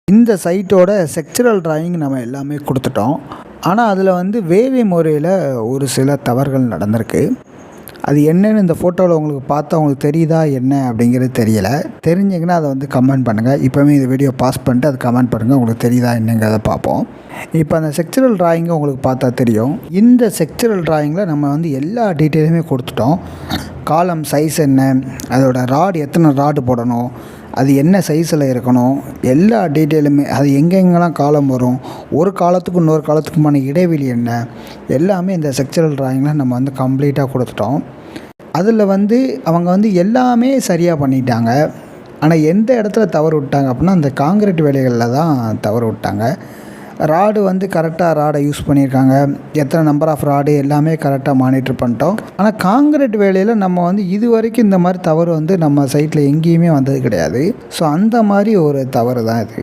இந்த சைட்டோட செக்சுரல் டிராயிங் நம்ம எல்லாமே கொடுத்துட்டோம். ஆனால் அதில் வந்து வேலை முறையில் ஒரு சில தவறுகள் நடந்திருக்கு. அது என்னென்னு இந்த ஃபோட்டோவில் உங்களுக்கு பார்த்தா உங்களுக்கு தெரியுதா என்ன அப்படிங்கிறது தெரியலை. தெரிஞ்சிங்கன்னா அதை வந்து கமெண்ட் பண்ணுங்கள். இப்போவே இந்த வீடியோ பாஸ் பண்ணிட்டு அது கமெண்ட் பண்ணுங்கள், உங்களுக்கு தெரியுதா என்னங்கிறத பார்ப்போம். இப்போ அந்த செக்சுரல் டிராயிங்கை உங்களுக்கு பார்த்தா தெரியும். இந்த செக்சுரல் டிராயிங்கில் நம்ம வந்து எல்லா டீட்டெயிலுமே கொடுத்துட்டோம். காலம் சைஸ் என்ன, அதோட ராடு எத்தனை ராடு போடணும், அது என்ன சைஸில் இருக்கணும், எல்லா டீட்டெயிலுமே, அது எங்கெங்கெல்லாம் காலம் வரும், ஒரு காலத்துக்கும் இன்னொரு காலத்துக்குமான இடைவெளி என்ன, எல்லாமே இந்த செக்சுரல் டிராயிங்கில் நம்ம வந்து கம்ப்ளீட்டாக கொடுத்துட்டோம். அதில் வந்து அவங்க வந்து எல்லாமே சரியாக பண்ணிட்டாங்க. ஆனால் எந்த இடத்துல தவறு விட்டாங்க அப்படின்னா, அந்த காங்கிரீட் வேலைகளில் தான் தவறு விட்டாங்க. ராடு வந்து கரெக்டாக ராடை யூஸ் பண்ணியிருக்காங்க. எத்தனை நம்பர் ஆஃப் ராடு எல்லாமே கரெக்டாக மானிட்டர் பண்ணிட்டோம். ஆனால் காங்கிரீட் வேலையில் நம்ம வந்து இது வரைக்கும் இந்த மாதிரி தவறு வந்து நம்ம சைட்டில் எங்கேயுமே வந்தது கிடையாது. ஸோ அந்த மாதிரி ஒரு தவறு தான் இது.